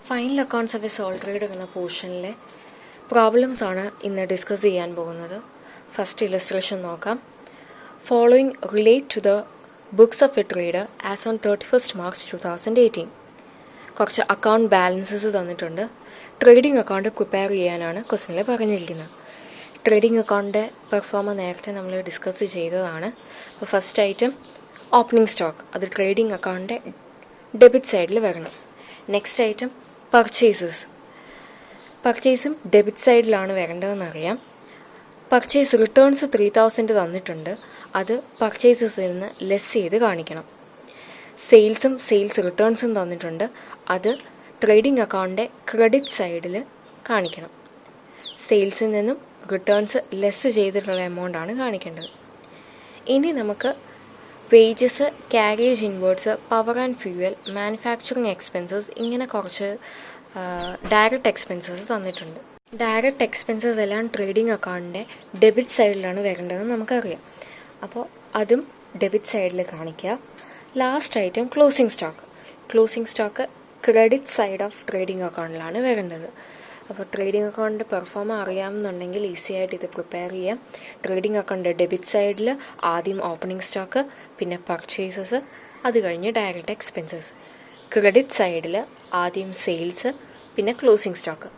Final accounts of a sole trade എന്ന പോർഷനിലെ problems ആണ് ഇന്ന് ഡിസ്കസ് ചെയ്യാൻ പോകുന്നത്. ഫസ്റ്റ് ഇല്ലസ്ട്രേഷൻ നോക്കാം. Following relate to the books of a trader as on 31 March 2018. കുറച്ച് അക്കൗണ്ട് ബാലൻസസ് തന്നിട്ടുണ്ട്. ട്രേഡിംഗ് അക്കൗണ്ട് പ്രിപ്പയർ ചെയ്യാനാണ് ക്വസ്റ്റനിൽ പറഞ്ഞിരിക്കുന്നത്. ട്രേഡിംഗ് അക്കൗണ്ടിൻ്റെ പെർഫോമ നേരത്തെ നമ്മൾ ഡിസ്കസ് ചെയ്തതാണ്. അപ്പോൾ ഫസ്റ്റ് ഐറ്റം ഓപ്പണിംഗ് സ്റ്റോക്ക്, അത് ട്രേഡിംഗ് അക്കൗണ്ടിൻ്റെ ഡെബിറ്റ് സൈഡിൽ വരണം. നെക്സ്റ്റ് ഐറ്റം പർച്ചേസും ഡെബിറ്റ് സൈഡിലാണ് വരേണ്ടതെന്നറിയാം. പർച്ചേസ് റിട്ടേൺസ് 3000 തന്നിട്ടുണ്ട്, അത് പർച്ചേസസിൽ നിന്ന് ലെസ് ചെയ്ത് കാണിക്കണം. സെയിൽസ് റിട്ടേൺസും തന്നിട്ടുണ്ട്, അത് ട്രേഡിംഗ് അക്കൗണ്ടിൻ്റെ ക്രെഡിറ്റ് സൈഡിൽ കാണിക്കണം. സെയിൽസിൽ നിന്നും റിട്ടേൺസ് ലെസ് ചെയ്തിട്ടുള്ള എമൗണ്ടാണ് കാണിക്കേണ്ടത്. ഇനി നമുക്ക് wages, carriage inwards, power and fuel, manufacturing expenses, ഇങ്ങനെ കുറച്ച് ഡയറക്റ്റ് എക്സ്പെൻസസ് തന്നിട്ടുണ്ട്. ഡയറക്റ്റ് എക്സ്പെൻസസ് എല്ലാം ട്രേഡിംഗ് അക്കൗണ്ടിൻ്റെ ഡെബിറ്റ് സൈഡിലാണ് വരേണ്ടതെന്ന് നമുക്കറിയാം. അപ്പോൾ അതും ഡെബിറ്റ് സൈഡിൽ കാണിക്കുക. Last item closing stock credit side of trading അക്കൗണ്ടിലാണ് വരേണ്ടത്. അപ്പോൾ ട്രേഡിംഗ് അക്കൗണ്ടിൻ്റെ പെർഫോമ അറിയാമെന്നുണ്ടെങ്കിൽ ഈസി ആയിട്ട് ഇത് പ്രിപ്പയർ ചെയ്യാം. ട്രേഡിംഗ് അക്കൗണ്ടിൻ്റെ ഡെബിറ്റ് സൈഡിൽ ആദ്യം ഓപ്പണിംഗ് സ്റ്റോക്ക്, പിന്നെ പർച്ചേസസ്, അത് കഴിഞ്ഞ് ഡയറക്റ്റ് എക്സ്പെൻസസ്. ക്രെഡിറ്റ് സൈഡിൽ ആദ്യം സെയിൽസ്, പിന്നെ ക്ലോസിംഗ് സ്റ്റോക്ക്.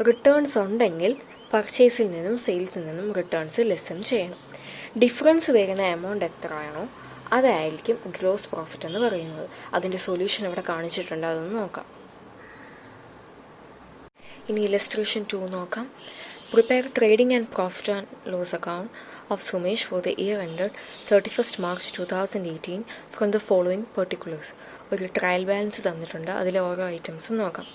റിട്ടേൺസ് ഉണ്ടെങ്കിൽ പർച്ചേസിൽ നിന്നും സെയിൽസിൽ നിന്നും റിട്ടേൺസ് ലെസ്സൺ ചെയ്യണം. ഡിഫറൻസ് വരുന്ന എമൗണ്ട് എത്രയാണോ അതായിരിക്കും ഗ്രോസ് പ്രോഫിറ്റ് എന്ന് പറയുന്നത്. അതിൻ്റെ സൊല്യൂഷൻ ഇവിടെ കാണിച്ചിട്ടുണ്ട്, അതൊന്ന് നോക്കാം. ഇനി ഇല്ലസ്ട്രേഷൻ 2 നോക്കാം. Prepare trading and profit and loss account of Sumesh for the year ended 31 March 2018 from the following particulars. ഒരു ട്രയൽ ബാലൻസ് തന്നിട്ടുണ്ട്, അതിലെ ഓരോ ഐറ്റംസും നോക്കാം.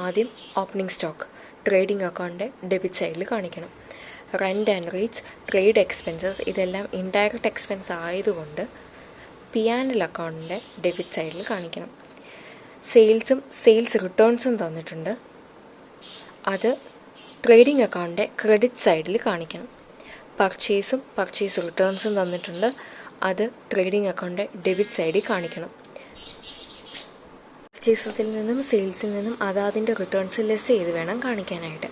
ആദ്യം ഓപ്പണിംഗ് സ്റ്റോക്ക് ട്രേഡിംഗ് അക്കൗണ്ടിൻ്റെ ഡെബിറ്റ് സൈഡിൽ കാണിക്കണം. Rent and rates, trade expenses, ഇതെല്ലാം ഇൻഡയറക്റ്റ് എക്സ്പെൻസ് ആയതുകൊണ്ട് P&L അക്കൗണ്ടിൻ്റെ ഡെബിറ്റ് സൈഡിൽ കാണിക്കണം. സെയിൽസ് റിട്ടേൺസും തന്നിട്ടുണ്ട്, അത് ട്രേഡിംഗ് അക്കൗണ്ടിൻ്റെ ക്രെഡിറ്റ് സൈഡിൽ കാണിക്കണം. പർച്ചേസ് റിട്ടേൺസും തന്നിട്ടുണ്ട്, അത് ട്രേഡിംഗ് അക്കൗണ്ടിൻ്റെ ഡെബിറ്റ് സൈഡിൽ കാണിക്കണം. പർച്ചേസസിൽ നിന്നും സെയിൽസിൽ നിന്നും അതിൻ്റെ റിട്ടേൺസ് ലെസ് ചെയ്ത് വേണം കാണിക്കാനായിട്ട്.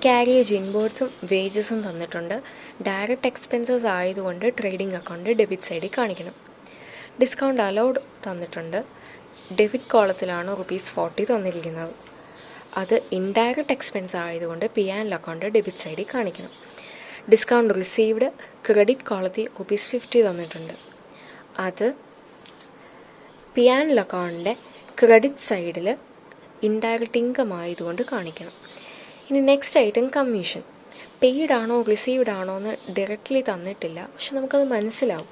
ക്യാരേജ് ഇൻവേർട്സും വേജസും തന്നിട്ടുണ്ട്, ഡയറക്റ്റ് എക്സ്പെൻസസ് ആയതുകൊണ്ട് ട്രേഡിംഗ് അക്കൗണ്ട് ഡെബിറ്റ് സൈഡിൽ കാണിക്കണം. ഡിസ്കൗണ്ട് അലൗഡ് തന്നിട്ടുണ്ട്, ഡെബിറ്റ് കോളത്തിലാണ് ₹40 തന്നിരിക്കുന്നത്, അത് ഇൻഡയറക്റ്റ് എക്സ്പെൻസ് ആയതുകൊണ്ട് P&L അക്കൗണ്ട് ഡെബിറ്റ് സൈഡിൽ കാണിക്കണം. ഡിസ്കൗണ്ട് റിസീവ്ഡ് ക്രെഡിറ്റ് കോളത്തിൽ ₹50 തന്നിട്ടുണ്ട്, അത് P&L അക്കൗണ്ടിൻ്റെ ക്രെഡിറ്റ് സൈഡിൽ ഇൻഡയറക്റ്റ് ഇൻകം ആയതുകൊണ്ട് കാണിക്കണം. ഇനി നെക്സ്റ്റ് ഐറ്റം കമ്മീഷൻ. പെയ്ഡ് ആണോ റിസീവ്ഡ് ആണോ എന്ന് ഡയറക്റ്റ്ലി തന്നിട്ടില്ല, പക്ഷെ നമുക്കത് മനസ്സിലാവും.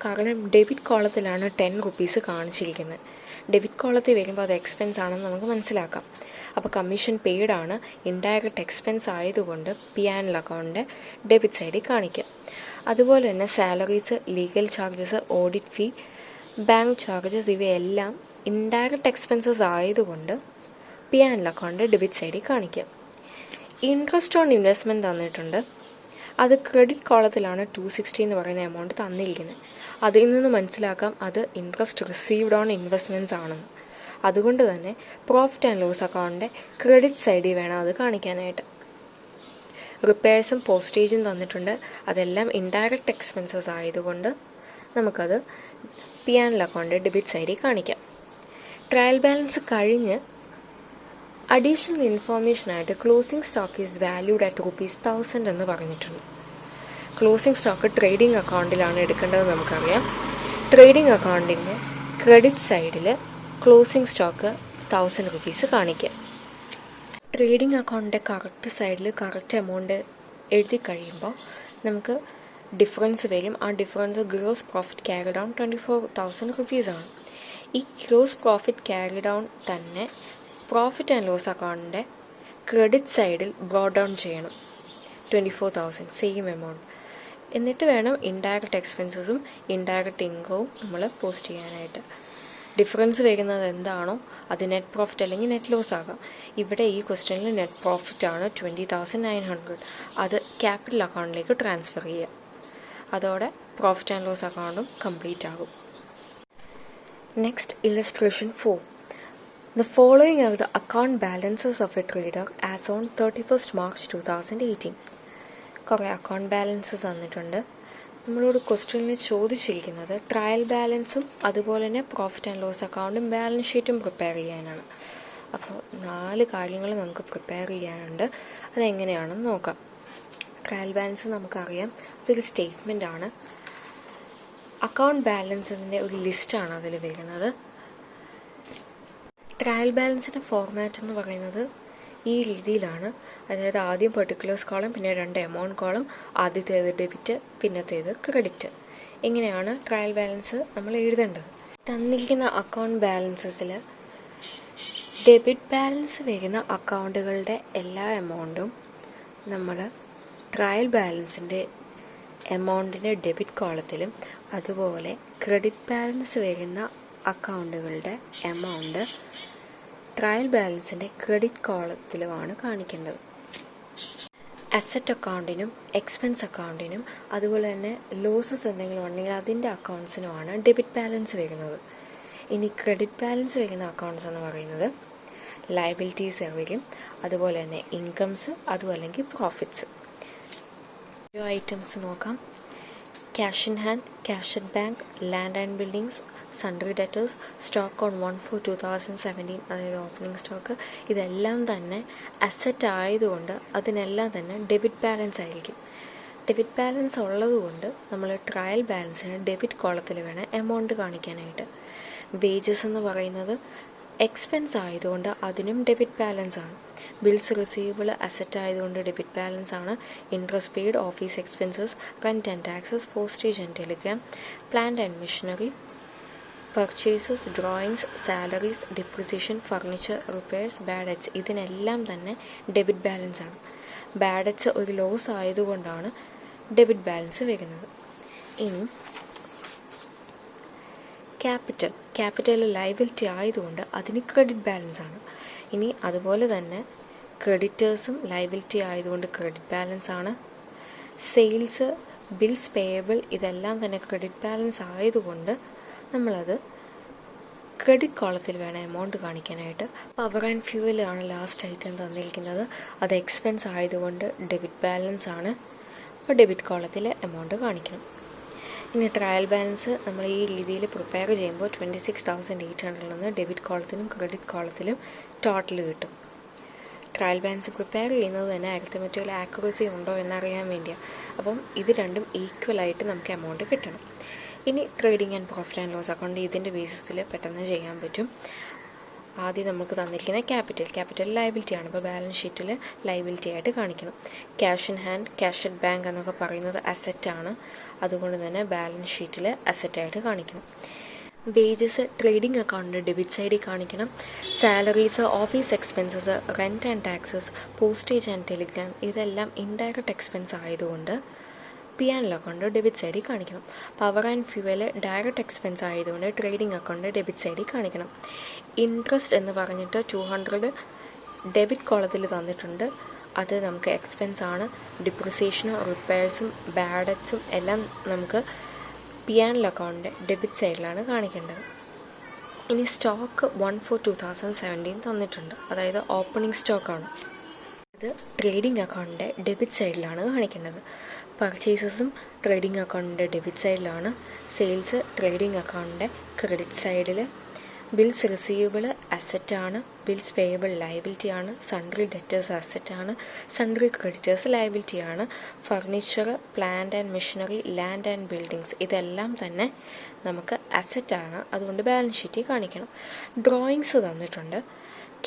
കാരണം ഡെബിറ്റ് കോളത്തിലാണ് ₹10 കാണിച്ചിരിക്കുന്നത്. ഡെബിറ്റ് കോളത്തിൽ വരുമ്പോൾ അത് എക്സ്പെൻസ് ആണെന്ന് നമുക്ക് മനസ്സിലാക്കാം. അപ്പോൾ കമ്മീഷൻ പെയ്ഡ് ആണ്, ഇൻഡയറക്റ്റ് എക്സ്പെൻസ് ആയതുകൊണ്ട് P&L അക്കൗണ്ടിൻ്റെ ഡെബിറ്റ് സൈഡിൽ കാണിക്കുക. അതുപോലെ തന്നെ salaries, legal charges, audit fee, bank charges, ഇവയെല്ലാം ഇൻഡയറക്റ്റ് എക്സ്പെൻസസ് ആയതുകൊണ്ട് P&L അക്കൗണ്ടിൻ്റെ ഡെബിറ്റ് സൈഡിൽ കാണിക്കുക. ഇൻട്രസ്റ്റ് ഓൺ ഇൻവെസ്റ്റ്മെൻറ്റ് തന്നിട്ടുണ്ട്, അത് ക്രെഡിറ്റ് കോളത്തിലാണ് 260 എന്ന് പറയുന്ന എമൗണ്ട് തന്നിരിക്കുന്നത്. അതിൽ നിന്ന് മനസ്സിലാക്കാം അത് ഇൻട്രസ്റ്റ് റിസീവ്ഡ് ഓൺ ഇൻവെസ്റ്റ്മെൻറ്റ്സ് ആണെന്ന്. അതുകൊണ്ട് തന്നെ പ്രോഫിറ്റ് ആൻഡ് ലോസ് അക്കൗണ്ടിൻ്റെ ക്രെഡിറ്റ് സൈഡിൽ വേണം അത് കാണിക്കാനായിട്ട്. റിപ്പയർസും പോസ്റ്റേജും തന്നിട്ടുണ്ട്, അതെല്ലാം ഇൻഡയറക്റ്റ് എക്സ്പെൻസസ് ആയതുകൊണ്ട് നമുക്കത് P&L അക്കൗണ്ടിൻ്റെ ഡെബിറ്റ് സൈഡിൽ കാണിക്കാം. ട്രയൽ ബാലൻസ് കഴിഞ്ഞ് അഡീഷണൽ ഇൻഫോർമേഷനായിട്ട് closing stock is valued at ₹1000 എന്ന് പറഞ്ഞിട്ടുണ്ട്. ക്ലോസിംഗ് സ്റ്റോക്ക് ട്രേഡിംഗ് അക്കൗണ്ടിലാണ് എടുക്കേണ്ടത് നമുക്കറിയാം. ട്രേഡിംഗ് അക്കൗണ്ടിൻ്റെ ക്രെഡിറ്റ് സൈഡിൽ ക്ലോസിംഗ് സ്റ്റോക്ക് ₹1000 കാണിക്കുക. ട്രേഡിംഗ് അക്കൗണ്ടിൻ്റെ കറക്റ്റ് സൈഡിൽ കറക്റ്റ് എമൗണ്ട് എഴുതി കഴിയുമ്പോൾ നമുക്ക് ഡിഫറൻസ് വരും. ആ difference gross profit carry down ₹24,000 ആണ്. ഈ ഗ്രോസ് പ്രോഫിറ്റ് ക്യാരി ഡൗൺ തന്നെ പ്രോഫിറ്റ് ആൻഡ് ലോസ് അക്കൗണ്ടിൻ്റെ ക്രെഡിറ്റ് സൈഡിൽ ബ്രോഡ് ഡൗൺ ചെയ്യണം, 24,000 സെയിം എമൗണ്ട്. എന്നിട്ട് വേണം ഇൻഡയറക്റ്റ് എക്സ്പെൻസസും ഇൻഡയറക്റ്റ് ഇൻകവും നമ്മൾ പോസ്റ്റ് ചെയ്യാനായിട്ട്. ഡിഫറൻസ് വരുന്നത് എന്താണോ അത് നെറ്റ് പ്രോഫിറ്റ് അല്ലെങ്കിൽ നെറ്റ് ലോസ് ആകാം. ഇവിടെ ഈ ക്വസ്റ്റ്യനിൽ നെറ്റ് പ്രോഫിറ്റ് ആണ് 20,900, അത് ക്യാപിറ്റൽ അക്കൗണ്ടിലേക്ക് ട്രാൻസ്ഫർ ചെയ്യുക. അതോടെ പ്രോഫിറ്റ് ആൻഡ് ലോസ് അക്കൗണ്ടും കംപ്ലീറ്റ് ആകും. Next illustration 4. The following are the account balances of a trader as on 31st March 2018. കുറേ അക്കൗണ്ട് ബാലൻസ് തന്നിട്ടുണ്ട്. നമ്മളോട് ക്വസ്റ്റ്യനിൽ ചോദിച്ചിരിക്കുന്നത് ട്രയൽ ബാലൻസും അതുപോലെ തന്നെ പ്രോഫിറ്റ് ആൻഡ് ലോസ് അക്കൗണ്ടും ബാലൻസ് ഷീറ്റും പ്രിപ്പയർ ചെയ്യാനാണ്. അപ്പോൾ 4 കാര്യങ്ങൾ നമുക്ക് പ്രിപ്പയർ ചെയ്യാനുണ്ട്. അതെങ്ങനെയാണെന്ന് നോക്കാം. ട്രയൽ ബാലൻസ് നമുക്കറിയാം, ഇതൊരു സ്റ്റേറ്റ്മെൻ്റ് ആണ്. അക്കൗണ്ട് ബാലൻസിൻ്റെ ഒരു ലിസ്റ്റാണ് അതിൽ വരുന്നത്. ട്രയൽ ബാലൻസിൻ്റെ ഫോർമാറ്റ് എന്ന് പറയുന്നത് ഈ രീതിയിലാണ്. അതായത് ആദ്യം പെർട്ടിക്കുലേഴ്സ് കോളം, പിന്നെ 2 എമൗണ്ട് കോളം, ആദ്യത്തേത് ഡെബിറ്റ്, പിന്നത്തേത് ക്രെഡിറ്റ്. ഇങ്ങനെയാണ് ട്രയൽ ബാലൻസ് നമ്മൾ എഴുതേണ്ടത്. തന്നിരിക്കുന്ന അക്കൗണ്ട് ബാലൻസസിൽ ഡെബിറ്റ് ബാലൻസ് വരുന്ന അക്കൗണ്ടുകളുടെ എല്ലാ എമൗണ്ടും നമ്മൾ ട്രയൽ ബാലൻസിൻ്റെ എമൗണ്ടിൻ്റെ ഡെബിറ്റ് കോളത്തിലും, അതുപോലെ ക്രെഡിറ്റ് ബാലൻസ് വരുന്ന അക്കൗണ്ടുകളുടെ എമൗണ്ട് ട്രയൽ ബാലൻസിൻ്റെ ക്രെഡിറ്റ് കോളത്തിലുമാണ് കാണിക്കേണ്ടത്. അസറ്റ് അക്കൗണ്ടിനും എക്സ്പെൻസ് അക്കൗണ്ടിനും അതുപോലെ തന്നെ ലോസസ് എന്തെങ്കിലും ഉണ്ടെങ്കിൽ അതിൻ്റെ അക്കൗണ്ട്സിനുമാണ് ഡെബിറ്റ് ബാലൻസ് വരുന്നത്. ഇനി ക്രെഡിറ്റ് ബാലൻസ് വരുന്ന അക്കൗണ്ട്സ് എന്ന് പറയുന്നത് ലയബിലിറ്റീസ് വരും, അതുപോലെ തന്നെ ഇൻകംസ്, അതും അല്ലെങ്കിൽ പ്രോഫിറ്റ്സ്. ഐറ്റംസ് നോക്കാം. Cash in hand, cash at bank, land and buildings, sundry debtors, stock on 1/4/2017, അതായത് ഓപ്പണിംഗ് സ്റ്റോക്ക്. ഇതെല്ലാം തന്നെ അസറ്റ് ആയതുകൊണ്ട് അതിനെല്ലാം തന്നെ ഡെബിറ്റ് ബാലൻസ് ആയിരിക്കും. ഡെബിറ്റ് ബാലൻസ് ഉള്ളതുകൊണ്ട് നമ്മൾ ട്രയൽ ബാലൻസിന് ഡെബിറ്റ് കോളത്തിൽ വേണം എമൗണ്ട് കാണിക്കാനായിട്ട്. വേജസ് എന്ന് പറയുന്നത് എക്സ്പെൻസ് ആയതുകൊണ്ട് അതിനും ഡെബിറ്റ് ബാലൻസ് ആണ്. ബിൽസ് റിസീവബിൾ അസറ്റ് ആയതുകൊണ്ട് ഡെബിറ്റ് ബാലൻസ് ആണ്. Interest paid, office expenses, rent and taxes, postage and Telegram, plant and machinery, purchases, drawings, salaries, depreciation, furniture, repairs, bad debts, ഇതിനെല്ലാം തന്നെ ഡെബിറ്റ് ബാലൻസ് ആണ്. Bad debts ഒരു loss ആയതുകൊണ്ടാണ് debit balance വരുന്നത്. ഇനി capital liability ആയതുകൊണ്ട് അതിന് ക്രെഡിറ്റ് ബാലൻസ് ആണ്. ഇനി അതുപോലെ തന്നെ ക്രെഡിറ്റേഴ്സും ലയബിലിറ്റി ആയതുകൊണ്ട് ക്രെഡിറ്റ് ബാലൻസ് ആണ്. സെയിൽസ്, ബിൽസ് പേയബിൾ, ഇതെല്ലാം തന്നെ ക്രെഡിറ്റ് ബാലൻസ് ആയതുകൊണ്ട് നമ്മളത് ക്രെഡിറ്റ് കോളത്തിൽ വേണം എമൗണ്ട് കാണിക്കാനായിട്ട്. പവർ ആൻഡ് ഫ്യൂവൽ ആണ് ലാസ്റ്റ് ഐറ്റം തന്നിരിക്കുന്നത്. അത് എക്സ്പെൻസ് ആയതുകൊണ്ട് ഡെബിറ്റ് ബാലൻസ് ആണ്. അപ്പോൾ ഡെബിറ്റ് കോളത്തിൽ എമൗണ്ട് കാണിക്കണം. ഇനി ട്രയൽ ബാലൻസ് നമ്മൾ ഈ രീതിയിൽ പ്രിപ്പയർ ചെയ്യുമ്പോൾ 26,800 നിന്ന് ഡെബിറ്റ് കോളത്തിലും ക്രെഡിറ്റ് കോളത്തിലും ടോട്ടൽ കിട്ടും. ട്രയൽ ബാലൻസ് പ്രിപ്പയർ ചെയ്യുന്നത് തന്നെ അരിത്തമെറ്റിക്കൽ ആക്യുറസി ഉണ്ടോ എന്നറിയാൻ വേണ്ടിയാണ്. അപ്പം ഇത് രണ്ടും ഈക്വലായിട്ട് നമുക്ക് എമൗണ്ട് കിട്ടണം. ഇനി trading and profit and loss account ഇതിൻ്റെ ബേസിസിൽ പെട്ടെന്ന് ചെയ്യാൻ പറ്റും. ആദ്യം നമുക്ക് തന്നിരിക്കുന്ന ക്യാപിറ്റൽ ലയബിലിറ്റി ആണ്. ഇപ്പോൾ ബാലൻസ് ഷീറ്റിൽ ലയബിലിറ്റി ആയിട്ട് കാണിക്കണം. Cash in hand, cash at bank എന്നൊക്കെ പറയുന്നത് അസറ്റാണ്. അതുകൊണ്ട് തന്നെ ബാലൻസ് ഷീറ്റിൽ അസറ്റായിട്ട് കാണിക്കണം. വേജസ് ട്രേഡിംഗ് അക്കൗണ്ടിൻ്റെ ഡെബിറ്റ് സൈഡിൽ കാണിക്കണം. Salaries, office expenses, rent and taxes, postage and Telegram, ഇതെല്ലാം ഇൻഡയറക്റ്റ് എക്സ്പെൻസ് ആയതുകൊണ്ട് P and L account debit സൈഡിൽ കാണിക്കണം. Power and fuel direct expense ആയതുകൊണ്ട് ട്രേഡിംഗ് അക്കൗണ്ട് ഡെബിറ്റ് സൈഡിൽ കാണിക്കണം. ഇൻട്രസ്റ്റ് എന്ന് പറഞ്ഞിട്ട് 200 ഡെബിറ്റ് കോളത്തിൽ തന്നിട്ടുണ്ട്. അത് നമുക്ക് എക്സ്പെൻസ് ആണ്. ഡിപ്രിസിയേഷനും റിപ്പയർസും ബാഡ് ഡെറ്റ്സും എല്ലാം നമുക്ക് P and L account debit സൈഡിലാണ് കാണിക്കേണ്ടത്. ഇനി സ്റ്റോക്ക് 1/4/2017 തന്നിട്ടുണ്ട്. അതായത് ഓപ്പണിംഗ് സ്റ്റോക്കാണ്. ഇത് ട്രേഡിംഗ് അക്കൗണ്ടിൻ്റെ ഡെബിറ്റ് സൈഡിലാണ് കാണിക്കേണ്ടത്. പർച്ചേസസും ട്രേഡിംഗ് അക്കൗണ്ടിൻ്റെ ഡെബിറ്റ് സൈഡിലാണ്. സെയിൽസ് ട്രേഡിംഗ് അക്കൗണ്ടിൻ്റെ ക്രെഡിറ്റ് സൈഡിൽ. ബിൽസ് റിസീവബിൾ അസറ്റാണ്. ബിൽസ് പേയബിൾ ലയബിലിറ്റി ആണ്. സൺട്രി ഡെറ്റേഴ്സ് അസറ്റാണ്. സൺട്രി ക്രെഡിറ്റേഴ്സ് ലയബിലിറ്റി ആണ്. Furniture, plant and machinery, land and buildings, ഇതെല്ലാം തന്നെ നമുക്ക് അസറ്റാണ്. അതുകൊണ്ട് ബാലൻസ് ഷീറ്റിൽ കാണിക്കണം. ഡ്രോയിങ്സ് തന്നിട്ടുണ്ട്.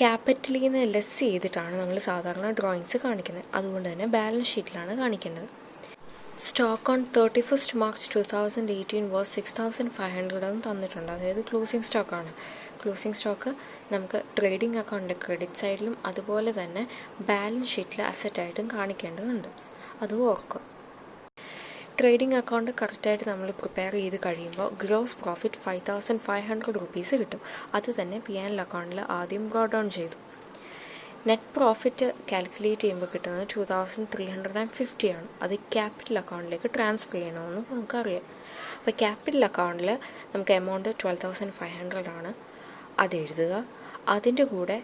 ക്യാപിറ്റലിൽ നിന്ന് ലെസ് ചെയ്തിട്ടാണ് നമ്മൾ സാധാരണ ഡ്രോയിങ്സ് കാണിക്കുന്നത്. അതുകൊണ്ട് തന്നെ ബാലൻസ് ഷീറ്റിലാണ് കാണിക്കേണ്ടത്. Stock on 31st March 2018 was 6,500 എന്ന് തന്നിട്ടുണ്ട്. അതായത് ക്ലോസിംഗ് സ്റ്റോക്കാണ്. ക്ലോസിംഗ് സ്റ്റോക്ക് നമുക്ക് ട്രേഡിംഗ് അക്കൗണ്ടിൻ്റെ ക്രെഡിറ്റ് സൈഡിലും അതുപോലെ തന്നെ ബാലൻസ് ഷീറ്റിൽ അസറ്റായിട്ടും കാണിക്കേണ്ടതുണ്ട്. അതും ഓർക്കുക. ട്രേഡിംഗ് അക്കൗണ്ട് കറക്റ്റായിട്ട് നമ്മൾ പ്രിപ്പയർ ചെയ്ത് കഴിയുമ്പോൾ ഗ്രോസ് പ്രോഫിറ്റ് 5,500 rupees കിട്ടും. അത് തന്നെ പി ആൻഡ് എൽ അക്കൗണ്ടിൽ ആദ്യം ബ്രോട്ട് ഡൗൺ ചെയ്തു. നെറ്റ് പ്രോഫിറ്റ് കാൽക്കുലേറ്റ് ചെയ്യുമ്പോൾ കിട്ടുന്നത് 2,350 ആണ്. അത് ക്യാപിറ്റൽ അക്കൗണ്ടിലേക്ക് ട്രാൻസ്ഫർ ചെയ്യണമെന്ന് നമുക്കറിയാം. അപ്പോൾ ക്യാപിറ്റൽ അക്കൗണ്ടിൽ നമുക്ക് എമൗണ്ട് 12,500 ആണ്. അത് എഴുതുക. അതിൻ്റെ കൂടെ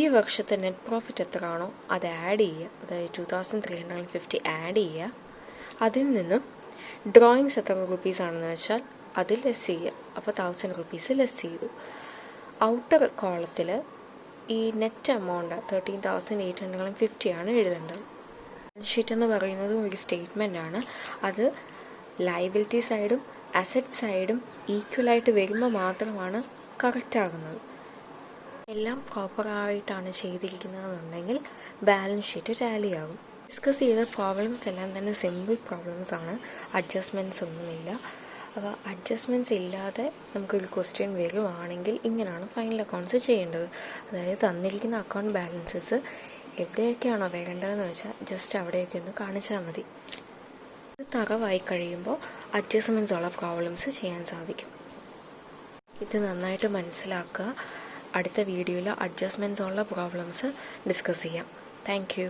ഈ വർഷത്തെ നെറ്റ് പ്രോഫിറ്റ് എത്രയാണോ അത് ആഡ് ചെയ്യുക, അതായത് 2350 ആഡ് ചെയ്യുക. അതിൽ നിന്നും ഡ്രോയിങ്സ് എത്ര റുപ്പീസ് ആണെന്ന് വെച്ചാൽ അത് ലെസ് ചെയ്യുക. അപ്പോൾ 1000 റുപ്പീസ് ലെസ് ചെയ്തു. ഔട്ടർ കോളത്തിൽ ഈ നെറ്റ് എമൗണ്ട് 13,850 ആണ് എഴുതേണ്ടത്. ബാലൻസ് ഷീറ്റ് എന്ന് പറയുന്നത് ഒരു സ്റ്റേറ്റ്മെൻ്റ് ആണ്. അത് ലയബിലിറ്റി സൈഡും അസറ്റ് സൈഡും ഈക്വലായിട്ട് വരുമ്പോൾ മാത്രമാണ് കറക്റ്റ് ആകുന്നത്. എല്ലാം പ്രോപ്പറായിട്ടാണ് ചെയ്തിരിക്കുന്നതെന്നുണ്ടെങ്കിൽ ബാലൻസ് ഷീറ്റ് ടാലി ആകും. ഡിസ്കസ് ചെയ്ത പ്രോബ്ലംസ് എല്ലാം തന്നെ സിമ്പിൾ പ്രോബ്ലംസ് ആണ്, അഡ്ജസ്റ്റ്മെൻറ്റ്സ് ഒന്നുമില്ല. അപ്പോൾ അഡ്ജസ്റ്റ്മെൻറ്റ്സ് ഇല്ലാതെ നമുക്കൊരു ക്വസ്റ്റ്യൻ വരുവാണെങ്കിൽ ഇങ്ങനെയാണ് ഫൈനൽ അക്കൗണ്ട്സ് ചെയ്യേണ്ടത്. അതായത് തന്നിരിക്കുന്ന അക്കൗണ്ട് ബാലൻസസ് എവിടെയൊക്കെയാണോ വരേണ്ടതെന്ന് വെച്ചാൽ ജസ്റ്റ് അവിടെയൊക്കെ ഒന്ന് കാണിച്ചാൽ മതി. ഇത് തറവായി കഴിയുമ്പോൾ അഡ്ജസ്റ്റ്മെൻറ്റ്സ് ഉള്ള പ്രോബ്ലംസ് ചെയ്യാൻ സാധിക്കും. ഇത് നന്നായിട്ട് മനസ്സിലാക്കുക. അടുത്ത വീഡിയോയിൽ അഡ്ജസ്റ്റ്മെൻറ്റ്സ് ഉള്ള പ്രോബ്ലംസ് ഡിസ്കസ് ചെയ്യാം. Thank you.